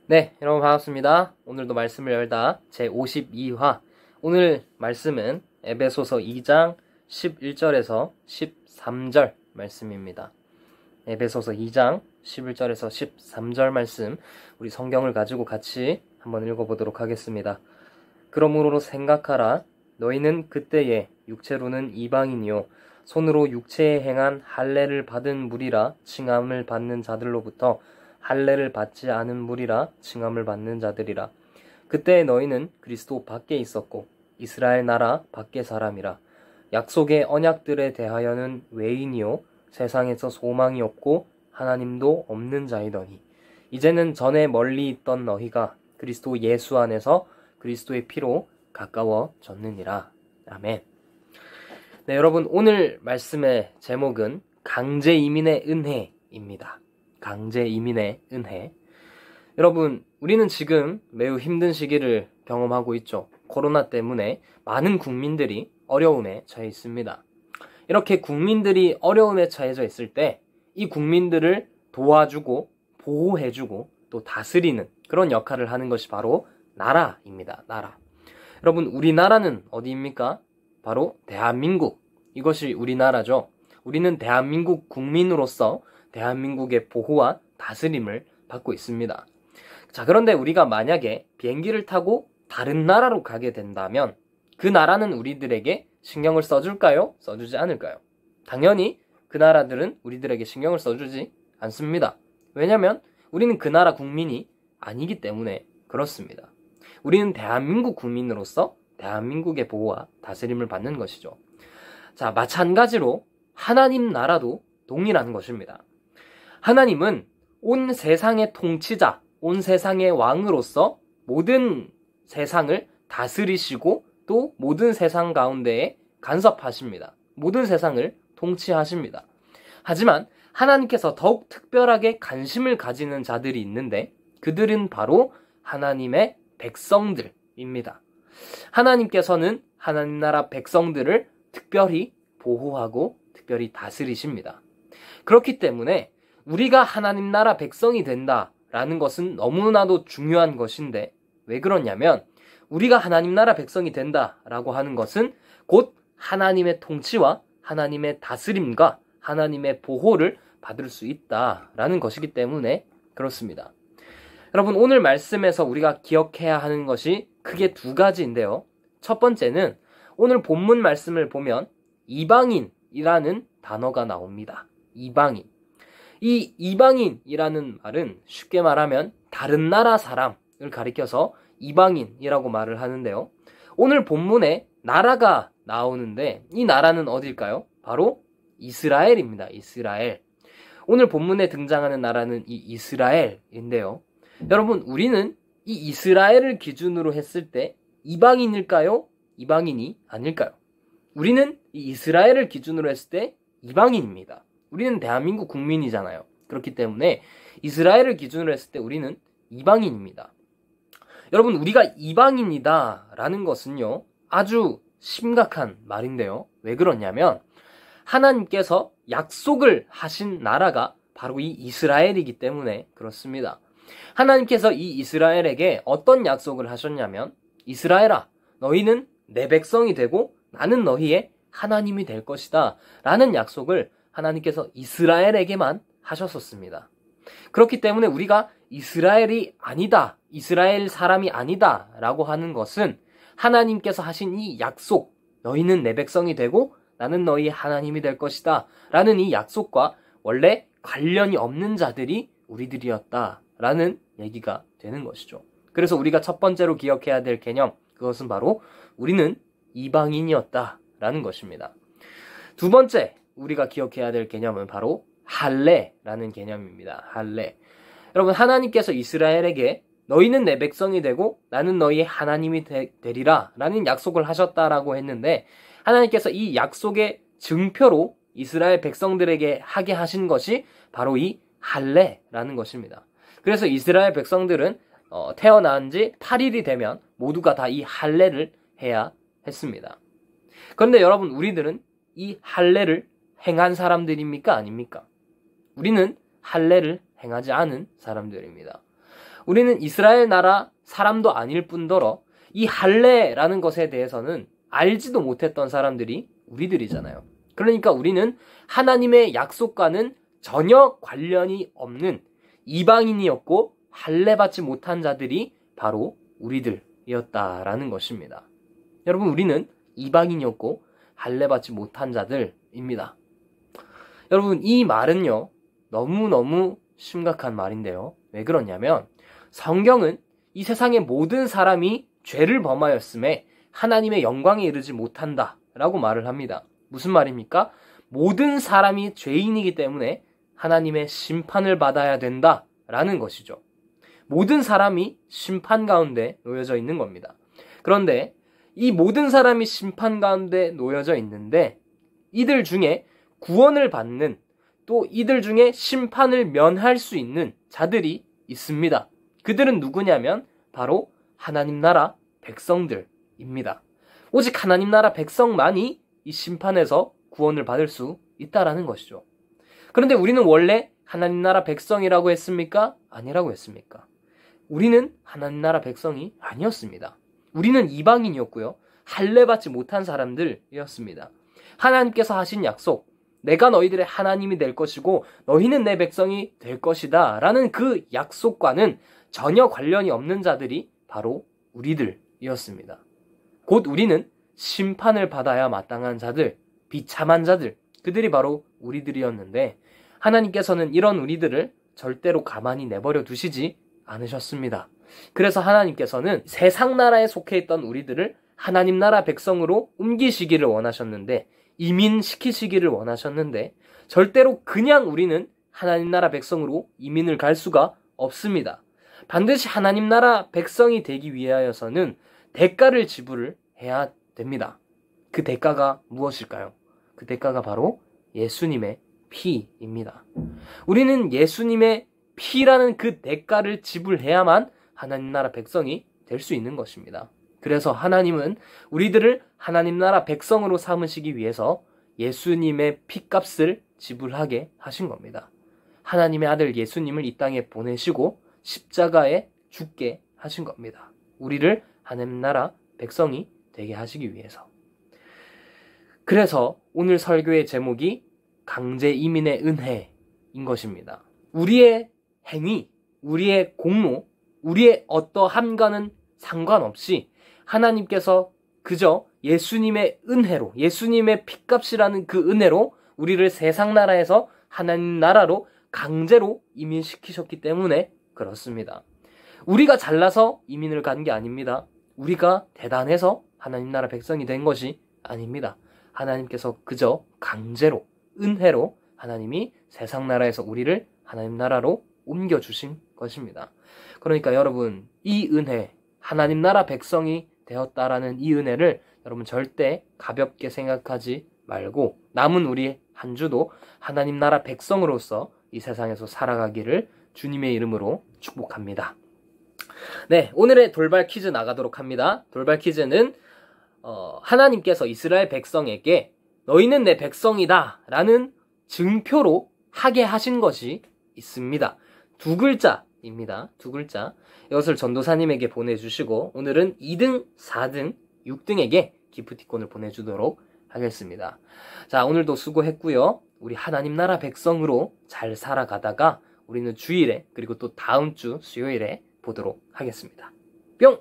네, 여러분 반갑습니다. 오늘도 말씀을 열다 제52화. 오늘 말씀은 에베소서 2장 11절에서 13절 말씀입니다. 에베소서 2장 11절에서 13절 말씀, 우리 성경을 가지고 같이 한번 읽어보도록 하겠습니다. 그러므로 생각하라. 너희는 그때에 육체로는 이방인이요 손으로 육체에 행한 할례를 받은 무리라 칭함을 받는 자들로부터 할례를 받지 않은 무리라 칭함을 받는 자들이라. 그때 너희는 그리스도 밖에 있었고 이스라엘 나라 밖의 사람이라. 약속의 언약들에 대하여는 외인이요 세상에서 소망이 없고 하나님도 없는 자이더니 이제는 전에 멀리 있던 너희가 그리스도 예수 안에서 그리스도의 피로 가까워졌느니라. 아멘. 네, 여러분, 오늘 말씀의 제목은 강제 이민의 은혜입니다. 강제 이민의 은혜. 여러분, 우리는 지금 매우 힘든 시기를 경험하고 있죠. 코로나 때문에 많은 국민들이 어려움에 처해 있습니다. 이렇게 국민들이 어려움에 처해져 있을 때 이 국민들을 도와주고 보호해주고 또 다스리는 그런 역할을 하는 것이 바로 나라입니다. 나라. 여러분, 우리나라는 어디입니까? 바로 대한민국. 이것이 우리나라죠. 우리는 대한민국 국민으로서 대한민국의 보호와 다스림을 받고 있습니다. 자, 그런데 우리가 만약에 비행기를 타고 다른 나라로 가게 된다면 그 나라는 우리들에게 신경을 써줄까요? 써주지 않을까요? 당연히 그 나라들은 우리들에게 신경을 써주지 않습니다. 왜냐하면 우리는 그 나라 국민이 아니기 때문에 그렇습니다. 우리는 대한민국 국민으로서 대한민국의 보호와 다스림을 받는 것이죠. 자, 마찬가지로 하나님 나라도 동일한 것입니다. 하나님은 온 세상의 통치자, 온 세상의 왕으로서 모든 세상을 다스리시고 또 모든 세상 가운데에 간섭하십니다. 모든 세상을 통치하십니다. 하지만 하나님께서 더욱 특별하게 관심을 가지는 자들이 있는데 그들은 바로 하나님의 백성들입니다. 하나님께서는 하나님 나라 백성들을 특별히 보호하고 특별히 다스리십니다. 그렇기 때문에 우리가 하나님 나라 백성이 된다라는 것은 너무나도 중요한 것인데 왜 그러냐면 우리가 하나님 나라 백성이 된다라고 하는 것은 곧 하나님의 통치와 하나님의 다스림과 하나님의 보호를 받을 수 있다라는 것이기 때문에 그렇습니다. 여러분, 오늘 말씀에서 우리가 기억해야 하는 것이 크게 두 가지인데요. 첫 번째는 오늘 본문 말씀을 보면 이방인이라는 단어가 나옵니다. 이방인. 이 이방인이라는 말은 쉽게 말하면 다른 나라 사람을 가리켜서 이방인이라고 말을 하는데요. 오늘 본문에 나라가 나오는데 이 나라는 어딜까요? 바로 이스라엘입니다. 이스라엘. 오늘 본문에 등장하는 나라는 이 이스라엘인데요. 여러분, 우리는 이 이스라엘을 기준으로 했을 때 이방인일까요? 이방인이 아닐까요? 우리는 이 이스라엘을 기준으로 했을 때 이방인입니다. 우리는 대한민국 국민이잖아요. 그렇기 때문에 이스라엘을 기준으로 했을 때 우리는 이방인입니다. 여러분, 우리가 이방인이다라는 것은요, 아주 심각한 말인데요. 왜 그러냐면 하나님께서 약속을 하신 나라가 바로 이 이스라엘이기 때문에 그렇습니다. 하나님께서 이 이스라엘에게 어떤 약속을 하셨냐면 이스라엘아, 너희는 내 백성이 되고 나는 너희의 하나님이 될 것이다 라는 약속을 하나님께서 이스라엘에게만 하셨었습니다. 그렇기 때문에 우리가 이스라엘이 아니다, 이스라엘 사람이 아니다 라고 하는 것은 하나님께서 하신 이 약속, 너희는 내 백성이 되고 나는 너희의 하나님이 될 것이다 라는 이 약속과 원래 관련이 없는 자들이 우리들이었다 라는 얘기가 되는 것이죠. 그래서 우리가 첫 번째로 기억해야 될 개념, 그것은 바로 우리는 이방인이었다 라는 것입니다. 두 번째 우리가 기억해야 될 개념은 바로 할례라는 개념입니다. 할례. 여러분, 하나님께서 이스라엘에게 너희는 내 백성이 되고 나는 너희의 하나님이 되리라 라는 약속을 하셨다라고 했는데 하나님께서 이 약속의 증표로 이스라엘 백성들에게 하게 하신 것이 바로 이 할례라는 것입니다. 그래서 이스라엘 백성들은 태어난 지 8일이 되면 모두가 다 이 할례를 해야 했습니다. 그런데 여러분, 우리들은 이 할례를 행한 사람들입니까? 아닙니까? 우리는 할례를 행하지 않은 사람들입니다. 우리는 이스라엘 나라 사람도 아닐 뿐더러 이 할례라는 것에 대해서는 알지도 못했던 사람들이 우리들이잖아요. 그러니까 우리는 하나님의 약속과는 전혀 관련이 없는 이방인이었고 할례 받지 못한 자들이 바로 우리들이었다라는 것입니다. 여러분, 우리는 이방인이었고 할례 받지 못한 자들입니다. 여러분, 이 말은요, 너무너무 심각한 말인데요. 왜 그러냐면 성경은 이 세상의 모든 사람이 죄를 범하였음에 하나님의 영광에 이르지 못한다 라고 말을 합니다. 무슨 말입니까? 모든 사람이 죄인이기 때문에 하나님의 심판을 받아야 된다 라는 것이죠. 모든 사람이 심판 가운데 놓여져 있는 겁니다. 그런데 이 모든 사람이 심판 가운데 놓여져 있는데 이들 중에 구원을 받는, 또 이들 중에 심판을 면할 수 있는 자들이 있습니다. 그들은 누구냐면 바로 하나님 나라 백성들입니다. 오직 하나님 나라 백성만이 이 심판에서 구원을 받을 수 있다라는 것이죠. 그런데 우리는 원래 하나님 나라 백성이라고 했습니까? 아니라고 했습니까? 우리는 하나님 나라 백성이 아니었습니다. 우리는 이방인이었고요. 할례 받지 못한 사람들이었습니다. 하나님께서 하신 약속, 내가 너희들의 하나님이 될 것이고 너희는 내 백성이 될 것이다 라는 그 약속과는 전혀 관련이 없는 자들이 바로 우리들이었습니다. 곧 우리는 심판을 받아야 마땅한 자들, 비참한 자들, 그들이 바로 우리들이었는데 하나님께서는 이런 우리들을 절대로 가만히 내버려 두시지 않으셨습니다. 그래서 하나님께서는 세상 나라에 속해 있던 우리들을 하나님 나라 백성으로 옮기시기를 원하셨는데, 이민시키시기를 원하셨는데 절대로 그냥 우리는 하나님 나라 백성으로 이민을 갈 수가 없습니다. 반드시 하나님 나라 백성이 되기 위하여서는 대가를 지불을 해야 됩니다. 그 대가가 무엇일까요? 그 대가가 바로 예수님의 피입니다. 우리는 예수님의 피라는 그 대가를 지불해야만 하나님 나라 백성이 될 수 있는 것입니다. 그래서 하나님은 우리들을 하나님 나라 백성으로 삼으시기 위해서 예수님의 피값을 지불하게 하신 겁니다. 하나님의 아들 예수님을 이 땅에 보내시고 십자가에 죽게 하신 겁니다. 우리를 하나님 나라 백성이 되게 하시기 위해서. 그래서 오늘 설교의 제목이 강제 이민의 은혜인 것입니다. 우리의 행위, 우리의 공로, 우리의 어떠함과는 상관없이 하나님께서 그저 예수님의 은혜로, 예수님의 피값이라는 그 은혜로 우리를 세상 나라에서 하나님 나라로 강제로 이민시키셨기 때문에 그렇습니다. 우리가 잘나서 이민을 간 게 아닙니다. 우리가 대단해서 하나님 나라 백성이 된 것이 아닙니다. 하나님께서 그저 강제로, 은혜로 하나님이 세상 나라에서 우리를 하나님 나라로 옮겨주신 것입니다. 그러니까 여러분, 이 은혜, 하나님 나라 백성이 되었다라는 이 은혜를 여러분 절대 가볍게 생각하지 말고 남은 우리 한 주도 하나님 나라 백성으로서 이 세상에서 살아가기를 주님의 이름으로 축복합니다. 네, 오늘의 돌발 퀴즈 나가도록 합니다. 돌발 퀴즈는 하나님께서 이스라엘 백성에게 너희는 내 백성이다 라는 증표로 하게 하신 것이 있습니다. 두 글자입니다. 두 글자. 이것을 전도사님에게 보내주시고 오늘은 2등, 4등, 6등에게 기프티콘을 보내주도록 하겠습니다. 자, 오늘도 수고했고요. 우리 하나님 나라 백성으로 잘 살아가다가 우리는 주일에 그리고 또 다음 주 수요일에 보도록 하겠습니다. 뿅!